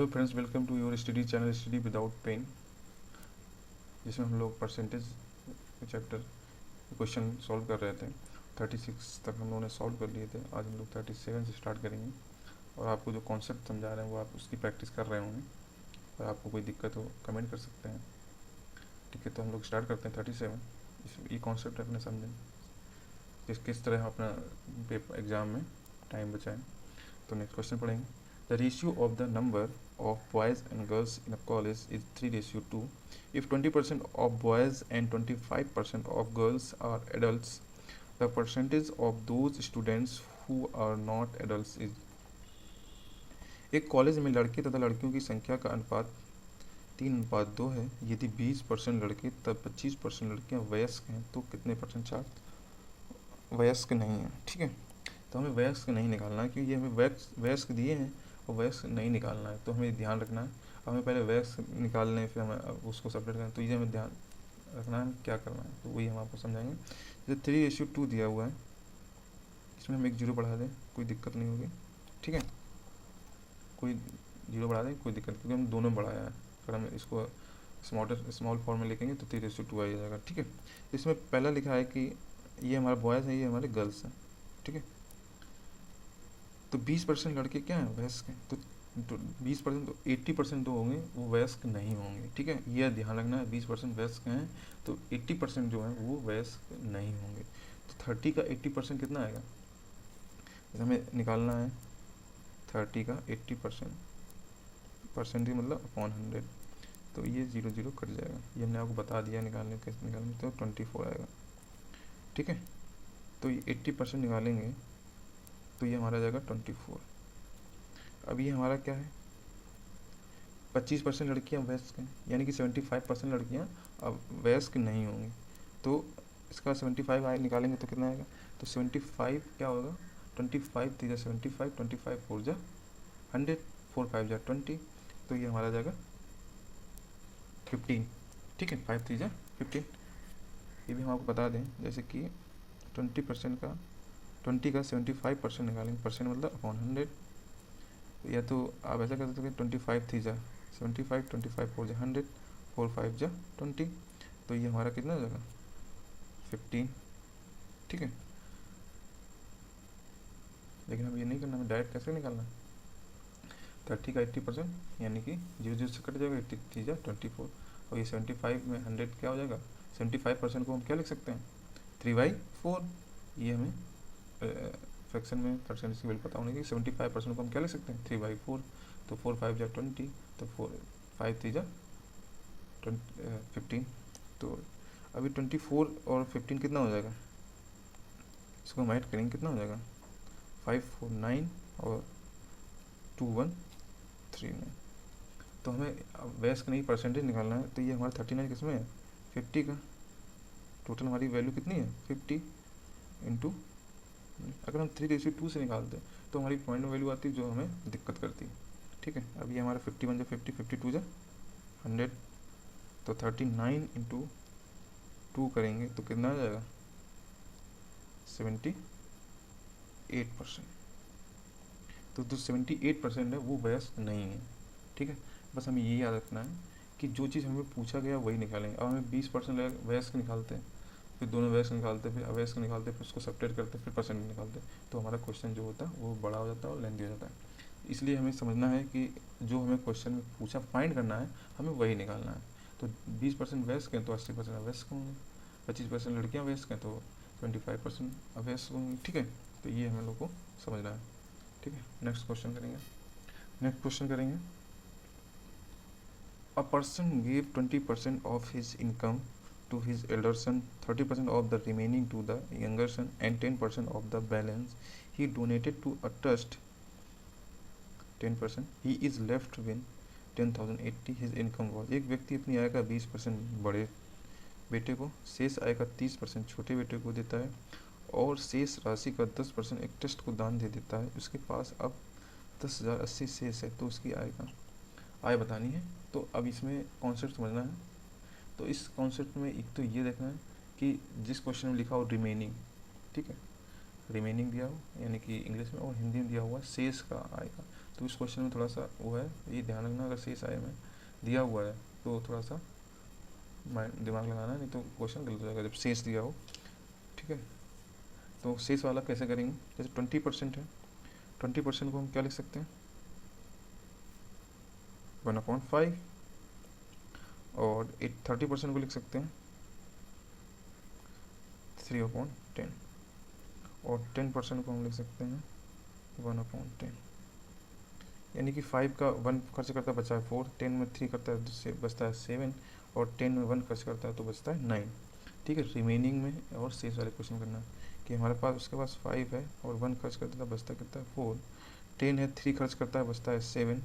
Hello friends, welcome to your study channel study without pen, जिसमें हम लोग percentage chapter question solve कर रहे थे। 36 तक हम लोगों ने सॉल्व कर लिए थे। आज हम लोग 37 से स्टार्ट करेंगे और आपको जो कॉन्सेप्ट समझा रहे हैं वो आप उसकी प्रैक्टिस कर रहे होंगे। और आपको कोई दिक्कत हो कमेंट कर सकते हैं। ठीक है, तो हम लोग स्टार्ट करते हैं 37। ये कॉन्सेप्ट अपने समझें किस तरह हम अपना एग्ज़ाम में टाइम बचाएं। तो नेक्स्ट क्वेश्चन पढ़ेंगे। The ratio of the number of boys and girls in a college is 3:2. If 20% of boys and 25% of girls are adults, the percentage of those students who are not adults is। एक college में लड़के तथा लड़कियों की संख्या का अनुपात 3:2 है। यदि 20% लड़के तब 25% लड़कियां वयस्क हैं तो कितने परसेंट छात्र वयस्क नहीं हैं। ठीक है, तो हमें वयस्क नहीं निकालना है क्योंकि ये हमें वयस्क दिए हैं और वयस्क नहीं निकालना है। तो हमें ध्यान रखना है, हमें पहले वयस्क निकालना है फिर हमें उसको सेपरेट करना है। तो ये हमें ध्यान रखना है क्या करना है, तो वही हम आपको समझाएंगे। जैसे 3:2 दिया हुआ है, इसमें हम एक जीरो बढ़ा दें कोई दिक्कत नहीं होगी। ठीक है, कोई जीरो बढ़ा दें कोई दिक्कत, क्योंकि हम दोनों बढ़ाया है। अगर हम इसको स्मॉल फॉर्म में लिखेंगे तो 3:2 आ जाएगा। ठीक है, इसमें पहला लिखा है कि ये हमारा बॉयज़ है, ये हमारे गर्ल्स हैं। ठीक है, तो 20% लड़के क्या हैं वयस्क हैं, तो 20% तो 80% तो होंगे वो वयस्क नहीं होंगे। ठीक है, यह ध्यान रखना है। 20% वयस्क हैं तो 80% जो हैं वो वयस्क नहीं होंगे। तो 30 का 80% कितना आएगा, हमें निकालना है 30 का 80%, परसेंट मतलब अपॉन 100। तो ये 0 0 कट जाएगा, ये हमने आपको बता दिया निकालने कैसे निकालने। तो 24 आएगा। ठीक है, तो ये 80% निकालेंगे तो ये हमारा जाएगा 24। अब ये हमारा क्या है, 25% लड़कियां वयस्क हैं, यानी कि 75% लड़कियां अब वयस्क नहीं होंगी। तो इसका 75 आए निकालेंगे तो कितना आएगा, तो 75 क्या होगा, 25 3 जा 75, 25 4 जा 100, 4 5 जा 20। तो ये हमारा जाएगा 15। ठीक है, 5 3 जा 15। ये भी हम आपको बता दें, जैसे कि 20% का 20 का 75% निकालेंगे, परसेंट मतलब अपॉन 100। या तो आप ऐसा कर सकते हैं 25 3 जा 75, 25 4 जा 100, 4 5 जा 20। तो ये हमारा कितना हो जाएगा 15। ठीक है, लेकिन अब ये नहीं करना, हमें डायरेक्ट कैसे निकालना है, 30 का 80% यानी कि 0 0 से कट जाएगा, 80 3 जा 24। और ये 75 में 100 क्या हो जाएगा, 75% को हम क्या लिख सकते हैं 3/4। ये हमें फ्रैक्शन में परसेंटेज की वैल्यू पता होने की। 75% को हम क्या लिख सकते हैं 3/4। तो 4 5 जा 20, तो 4 5 3 जा 15। तो अभी 24 और 15 कितना हो जाएगा, इसको हम ऐड करेंगे कितना हो जाएगा 5 4 9 और 2 1 3 9। तो हमें वयस्क नहीं परसेंटेज निकालना है। तो ये हमारा 39 किस में है 50 का, टोटल हमारी वैल्यू कितनी है 50 इंटू, अगर हम 3:2 से निकालते हैं तो हमारी पॉइंट वैल्यू आती है जो हमें दिक्कत करती है। ठीक है, अब ये हमारा 51 जा 50, 52 जा 100। तो 39 इंटू 2 करेंगे तो कितना आ जाएगा 78%। तो जो 78% है वो वयस्क नहीं है। ठीक है, बस हमें ये याद रखना है कि जो चीज़ हमें पूछा गया वही निकालेंगे। अब हमें 20% वयस्क निकालते हैं, फिर दोनों वयस्क निकालते, फिर अवयस्क निकालते, फिर उसको सेपरेट करते, फिर परसेंट निकालते, तो हमारा क्वेश्चन जो होता है वो बड़ा हो जाता है और लेंथी हो जाता है। इसलिए हमें समझना है कि जो हमें क्वेश्चन में पूछा फाइंड करना है, हमें वही निकालना है। तो 20% वयस्क हैं तो 80% अवयस्क होंगे, 25% लड़कियाँ वयस्क हैं तो 25% अवयस्क होंगी। ठीक है, तो ये हमें लोग को समझना है। ठीक है, नेक्स्ट क्वेश्चन करेंगे। A person give 20% of his income to his elder son, 30% of the remaining to the younger son, and 10% of the balance he donated to a trust. 10% he is left with 10,080. His income was। एक व्यक्ति अपनी आय का 20% बड़े बेटे को, शेष आय का 30% छोटे बेटे को देता है और शेष राशि का 10% एक ट्रस्ट को दान दे देता है। उसके पास अब 10,080 शेष है, तो उसकी आय बतानी है। तो अब इसमें कॉन्सेप्ट समझना है। तो इस कॉन्सेप्ट में एक तो ये देखना है कि जिस क्वेश्चन में लिखा हो रिमेनिंग, ठीक है, रिमेनिंग दिया हो यानी कि इंग्लिश में, और हिंदी में दिया हुआ शेष का आय का। तो इस क्वेश्चन में थोड़ा सा वो है, ये ध्यान रखना, अगर शेष आय में दिया हुआ है तो थोड़ा सा दिमाग लगाना, नहीं तो क्वेश्चन गलत हो जाएगा जब शेष दिया हो। ठीक है, तो शेष वाला कैसे करेंगे, जैसे 20% है, 20% को हम क्या लिख सकते हैं, 1/5, और 30% को लिख सकते हैं 3/10, और 10% को हम लिख सकते हैं 1/10, यानी कि 5 का 1 खर्च करता है बचा है 4, 10 में 3 करता है तो बचता है 7, और 10 में 1 खर्च करता है तो बचता है 9। ठीक है, रिमेनिंग में और शेष वाले क्वेश्चन करना कि हमारे पास उसके पास 5 है और 1 खर्च करता है बचता कितना है 4, 10 है 3 खर्च करता है बचता है 7,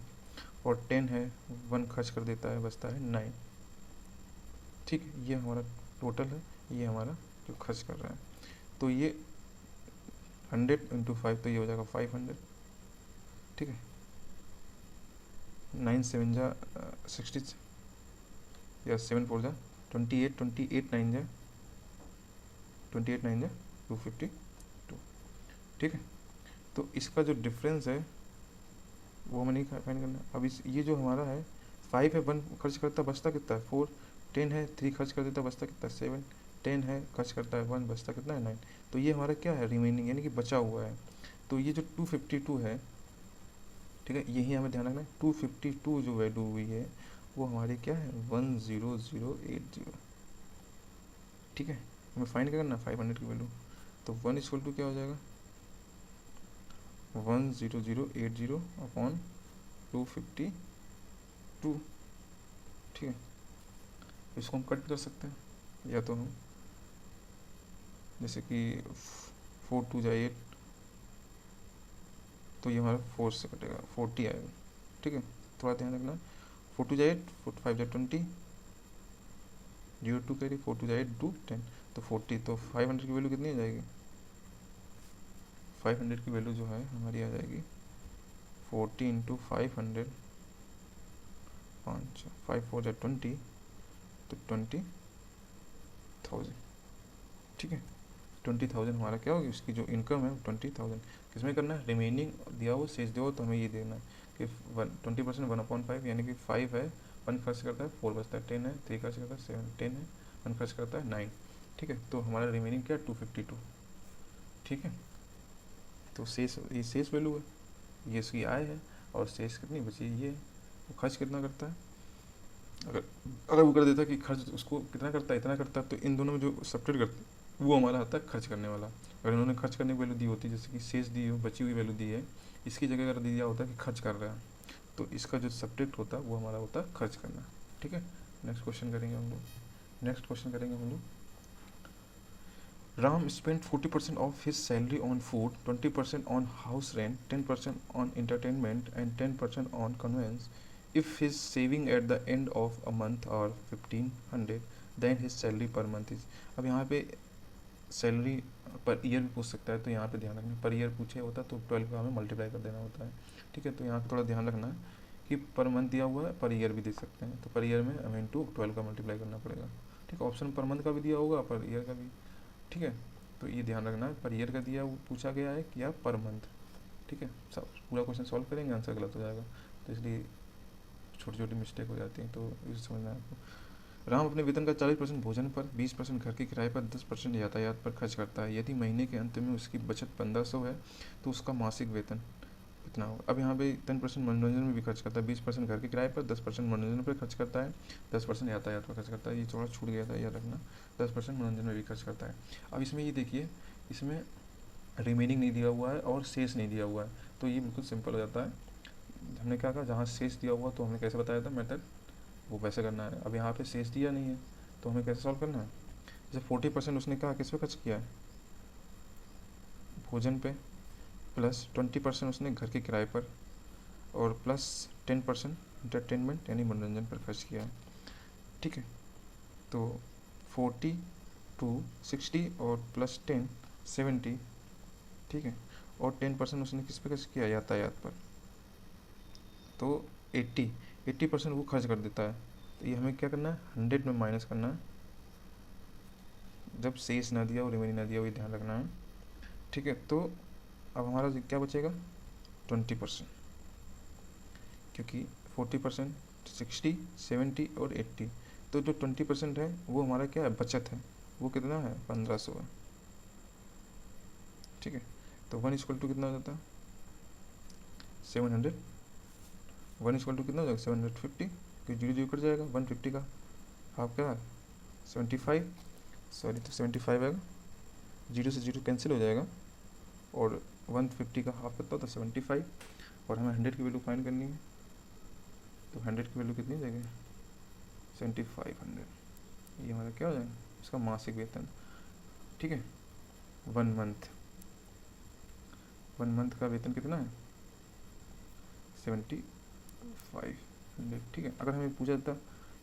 और 10 है 1 खर्च कर देता है बचता है 9। ठीक है, ये हमारा टोटल है, ये हमारा जो खर्च कर रहा है। तो ये 100 × 5 तो ये हो जाएगा 500। ठीक है, 9 7 जा 60 या 7 4 जा 28, 28 9 जा 252। ठीक है, तो इसका जो डिफरेंस है वो हमें नहीं फाइंड करना। अब इस ये जो हमारा है 5 है 1 खर्च करता बचता कितना है 4, 10 है 3 खर्च कर देता बचता कितना है 7, 10 है खर्च करता है 1 बचता कितना है 9। तो ये हमारा क्या है, रिमेनिंग, यानी कि बचा हुआ है। तो ये जो 252 है, ठीक है, यही हमें ध्यान रखना है। 252 जो वैल्यू हुई है वो हमारी क्या है, 10080। ठीक है, हमें फाइंड करना 500 की वैल्यू। तो 1 इक्वल टू क्या हो जाएगा, 10080/252। ठीक है, इसको हम कट कर सकते हैं, या तो हम जैसे कि 4 2 जाए 8, तो ये हमारा 4 से कटेगा 40 आएगा। ठीक है, थोड़ा ध्यान रखना, 4 2 जाए 8, 4 5 जाए 20, 0 2 करिए, 4 2 जाए 8 2 10, तो 40। तो 500 की वैल्यू कितनी आ जाएगी, 500 की वैल्यू जो है हमारी आ जाएगी 40 × 500, 5 5 4 जाए 20, तो 20,000। ठीक है, 20,000 हमारा क्या होगी, उसकी जो इनकम है 20,000। किसमें करना है, रिमेनिंग दिया हो शेष दिया हो तो हमें ये देना है कि 20% 1/5, यानी कि 5 है 1 खर्च करता है 4 बचता है, 10 है 3 खर्च करता है 7, 10 है 1 खर्च करता है 9। ठीक है, तो हमारा रिमेनिंग क्या है 252। ठीक है, तो शेष, ये शेष वैल्यू है, ये इसकी आय है, और शेष कितनी बची ये है। वो खर्च कितना करता है, अगर अगर वो कर देता है कि खर्च उसको कितना करता है इतना करता है, तो इन दोनों में जो सब्ट्रैक्ट करते वो हमारा आता है खर्च करने वाला। अगर इन्होंने खर्च करने की वैल्यू दी होती, जैसे कि शेष दी हो, बची हुई वैल्यू दी है, इसकी जगह अगर दिया होता कि खर्च कर रहा है, तो इसका जो सब्ट्रैक्ट होता है वो हमारा होता है खर्च करना। ठीक है, नेक्स्ट क्वेश्चन करेंगे हम लोग। Ram spent 40% of his salary on food, 20% on house rent, 10% on entertainment, and 10% on conveyance. If his saving at the end of a month are 1500, then his salary per month is। अब यहाँ पे salary per year भी पूछ सकता है, तो यहाँ पे ध्यान रखना, पर ईयर पूछे होता तो 12 का हमें मल्टीप्लाई कर देना होता है। ठीक है, तो यहाँ पे थोड़ा ध्यान रखना है कि पर मंथ दिया हुआ है, पर ईयर भी दे सकते हैं, तो पर ईयर में हमें इंटू 12 का मल्टीप्लाई करना पड़ेगा। ठीक है, ऑप्शन पर मंथ का भी दिया होगा, पर ईयर का भी। ठीक है, तो ये ध्यान रखना है, पर ईयर का दिया पूछा गया है या पर मंथ। ठीक है, सब पूरा क्वेश्चन सॉल्व करेंगे, आंसर गलत हो जाएगा, तो इसलिए छोटी छोटी मिस्टेक हो जाती हैं, तो इसे समझना है आपको। राम अपने वेतन का 40% भोजन पर, 20% घर के किराए पर, 10% यातायात पर खर्च करता है। यदि महीने के अंत में उसकी बचत 1500 है तो उसका मासिक वेतन कितना होगा। अब यहाँ पे 10% मनोरंजन में भी खर्च करता है, 20% घर के किराए पर, 10% मनोरंजन पर खर्च करता है, 10% यातायात पर खर्च करता है। ये थोड़ा छूट गया था, याद रखना, 10% मनोरंजन में भी खर्च करता है। अब इसमें ये देखिए, इसमें रिमेनिंग नहीं दिया हुआ है और शेष नहीं दिया हुआ है, तो ये बिल्कुल सिंपल हो जाता है। हमने क्या कहा, जहाँ शेष दिया हुआ तो हमने कैसे बताया था मेथड, वो वैसे करना है। अब यहाँ पे शेष दिया नहीं है तो हमें कैसे सॉल्व करना है, जैसे 40% उसने कहा किस पे खर्च किया है, भोजन पे, प्लस 20% उसने घर के किराए पर, और प्लस 10% इंटरटेनमेंट यानी मनोरंजन पर खर्च किया है। ठीक है, तो 40 to 60 और प्लस 10 70। ठीक है, और 10% उसने किस पे खर्च किया, यातायात पर, तो 80% वो खर्च कर देता है। तो ये हमें क्या करना है, 100 में माइनस करना है, जब शेष ना दिया और रिमेनिंग ना दिया हो, ये ध्यान रखना है। ठीक है, तो अब हमारा क्या बचेगा, 20%। क्योंकि 40%, 60, 70 और 80, तो जो 20% है वो हमारा क्या है, बचत है, वो कितना है, 1500 है। ठीक है, तो 1 इक्वल टू कितना हो जाता है, 700। 1 इक्वल टू कितना हो जाएगा, 750, क्योंकि 0 0 कट जाएगा, 150 का हाफ क्या है, 75, सॉरी तो 75 आएगा, 0 से 0 कैंसिल हो जाएगा, और 150 का हाफ कितना होता है, 75, और हमें 100 की वैल्यू फाइंड करनी है, तो 100 की वैल्यू कितनी हो जाएगी, 7500। ये हमारा क्या हो जाएगा, इसका मासिक वेतन। ठीक है, 1 मंथ का वेतन कितना है, 7500। ठीक है, अगर हमें पूछा जाता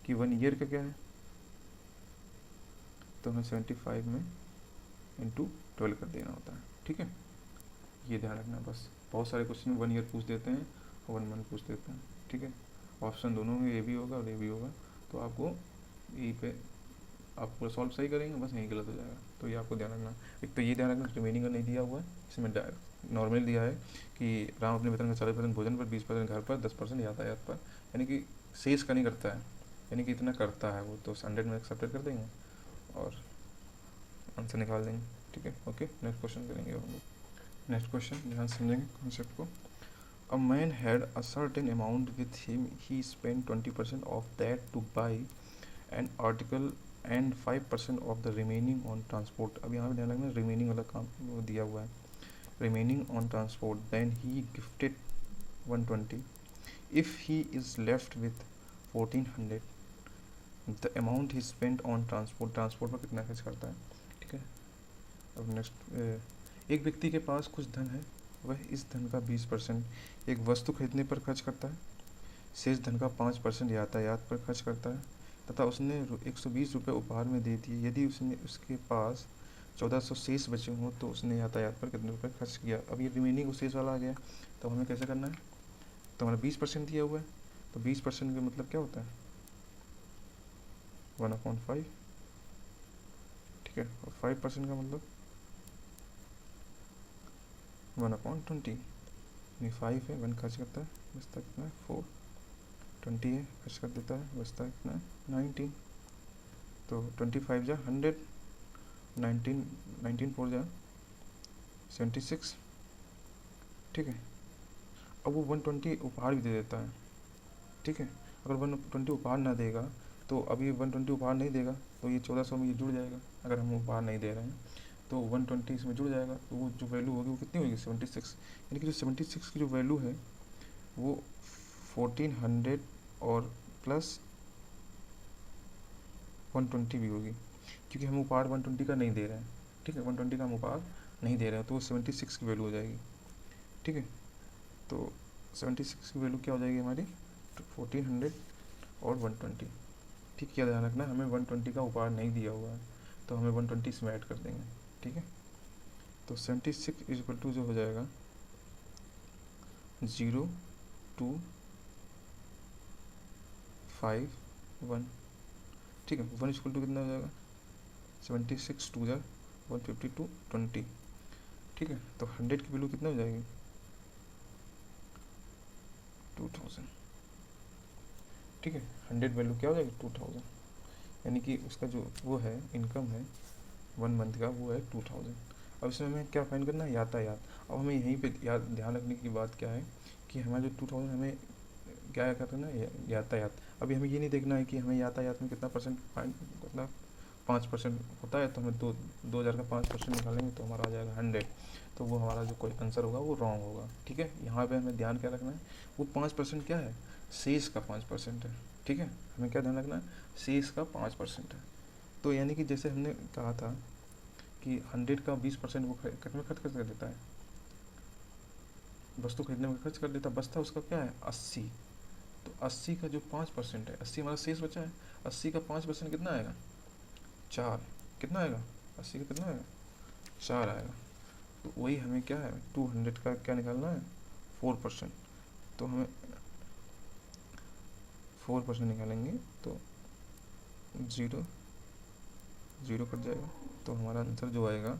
कि 1 ईयर का क्या है, तो हमें 75 में इंटू 12 कर देना होता है। ठीक है, ये ध्यान रखना बस। बहुत सारे क्वेश्चन 1 ईयर पूछ देते हैं और 1 मंथ पूछ देते हैं। ठीक है, ऑप्शन दोनों में ए भी होगा और ए भी होगा, तो आपको यहीं पे आप पूरा सॉल्व सही करेंगे, बस यहीं गलत हो जाएगा, तो ये आपको ध्यान रखना। एक तो ये ध्यान रखना रिमेनिंग का नहीं दिया हुआ है, इसमें नॉर्मल दिया है कि राम अपने वेतन का 40% भोजन पर, 20% घर पर, 10% यातायात पर, यानी कि शेष का नहीं करता है, यानी कि इतना करता है वो, तो 100 में एक्सेप्टेड कर देंगे और आंसर निकाल देंगे। ठीक है, ओके, नेक्स्ट क्वेश्चन करेंगे हम लोग। नेक्स्ट क्वेश्चन ध्यान समझेंगे कॉन्सेप्ट को। A man had a certain amount with him. He spent 20% of that to buy an article and 5% of the remaining on transport. अब यहाँ पे ध्यान रखना, remaining वाला काम वो दिया हुआ है, remaining on transport. Then he gifted 120. If he is left with 1400, the amount he spent on transport पर कितना खर्च करता है। ठीक है, अब नेक्स्ट, एक व्यक्ति के पास कुछ धन है, वह इस धन का 20% एक वस्तु खरीदने पर खर्च करता है, शेष धन का 5% यातायात पर खर्च करता है, तथा उसने 120 रुपये उपहार में दे दिए। यदि उसके पास 1400 शेष बचे हों तो उसने यातायात पर कितने रुपये खर्च किया। अब ये रिमेनिंग शेष वाला आ गया, तो हमें कैसे करना है, तो हमारा 20% दिया हुआ है, तो 20% का मतलब क्या होता है, 1/5। ठीक है, और 5% का मतलब 1/20। 5 है, 1 खर्च करता है, बचता कितना है 4, 20 है, खर्च कर देता है, बचता कितना है 19, तो 25 जा 100, 19 4 जा 76। ठीक है, अब वो 120 उपहार भी दे देता है। ठीक है, अगर 120 उपहार ना देगा, तो अब ये 120 उपहार नहीं देगा, तो ये 1400 में ये जुड़ जाएगा। अगर हम उपहार नहीं दे रहे हैं तो 120 इसमें जुड़ जाएगा, तो वो जो वैल्यू होगी वो कितनी होगी, 76। यानी कि जो 76 की जो वैल्यू है वो 1400 और प्लस 120 भी होगी, क्योंकि हम उपहार 120 का नहीं दे रहे हैं। ठीक है, 120 का हम उपहार नहीं दे रहे हैं, तो वो 76 की वैल्यू हो जाएगी। ठीक है, तो 76 की वैल्यू क्या हो जाएगी हमारी, 1400 और 120। ठीक, क्या ध्यान रखना, हमें 120 का उपहार नहीं दिया हुआ है, तो हमें 120 इसमें ऐड कर देंगे। ठीक है, तो 76 इक्वल टू जो हो जाएगा 0 2 5 1। ठीक है, 1 इक्वल टू कितना हो जाएगा, 76 2 जा 152 20। ठीक है, तो 100 की वैल्यू कितना हो जाएगी, 2000। ठीक है, 100 वैल्यू क्या हो जाएगी, 2000, यानी कि उसका जो वो है इनकम है 1 मंथ का, वो है 2000। अब इसमें हमें क्या फाइंड करना है, यातायात। अब हमें यहीं पे ध्यान रखने की बात क्या है कि हमारा जो 2000 हमें क्या करना है, यातायात। अभी हमें ये नहीं देखना है कि हमें यातायात में कितना परसेंट फाइंड, मतलब 5% होता है, तो हमें 2000 का 5% निकालेंगे तो हमारा आ जाएगा 100, तो वो हमारा जो कोई आंसर होगा वो रॉन्ग होगा। ठीक है, यहाँ पे हमें ध्यान क्या रखना है, वो 5% क्या है, शेष का 5% है। ठीक है, हमें क्या ध्यान रखना है, शेष का 5% है। तो यानी कि जैसे हमने कहा था कि 100 का 20% वो कितने में खर्च कर देता है, वस्तु खरीदने में खर्च कर देता है, बचता उसका क्या है 80। तो 80 का जो 5% है, 80 हमारा शेष बचा है, 80 का 5% कितना आएगा, 4। कितना आएगा, 80 का कितना आएगा, 4 आएगा। तो वही हमें क्या है, 200 का क्या निकालना है, 4%। तो हमें 4% निकालेंगे तो 0 0 कट जाएगा, तो हमारा आंसर जो आएगा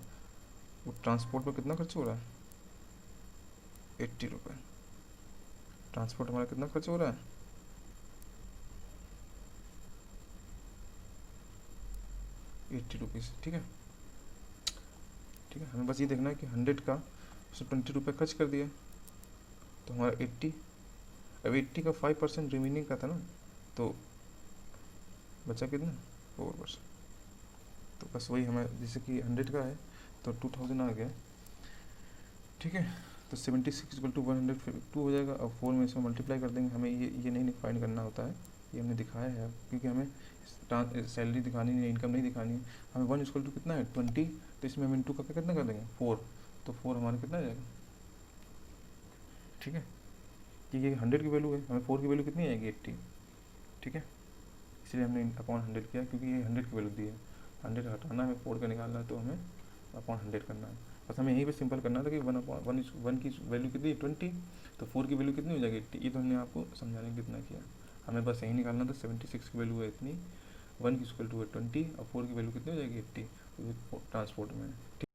वो ट्रांसपोर्ट पर कितना खर्च हो रहा है, 80 रुपये ट्रांसपोर्ट हमारा कितना खर्च हो रहा है, 80 रुपीज़। ठीक है, ठीक है, हमें बस ये देखना है कि 100 का उसने 20 रुपये खर्च कर दिया, तो हमारा 80, अब 80 का 5% रिमेनिंग का था ना, तो बचा कितना, 4%। तो बस वही हमें, जैसे कि 100 का है तो 2000 आ गया। ठीक है, तो 76 इक्वल टू 102 हो जाएगा। अब 4 में इसमें मल्टीप्लाई कर देंगे, हमें ये नहीं फाइंड करना होता है, ये हमने दिखाया है क्योंकि हमें सैलरी दिखानी नहीं है, इनकम नहीं दिखानी है। हमें 1 इक्वल टू कितना है 20, तो इसमें हम इंटू करके कितना कर देंगे 4, तो 4 हमारा कितना आ जाएगा। ठीक है, कि ये 100 की वैल्यू है, हमें 4 की वैल्यू कितनी आएगी 80। ठीक है, इसलिए हमने अपॉन 100 किया क्योंकि ये 100 की वैल्यू दी है, 100 हटाना है, 4 का निकालना है, तो हमें अपॉन 100 करना है। बस हमें यहीं पे सिंपल करना था कि 1 की वैल्यू कितनी है 20, तो 4 की वैल्यू कितनी हो जाएगी 80। ये तो हमने आपको समझाने के कितना किया, हमें बस यही निकालना था। 76 की वैल्यू है इतनी, 1 की इक्वल टू है 20 और 4 की वैल्यू कितनी हो जाएगी 80, ट्रांसपोर्ट में।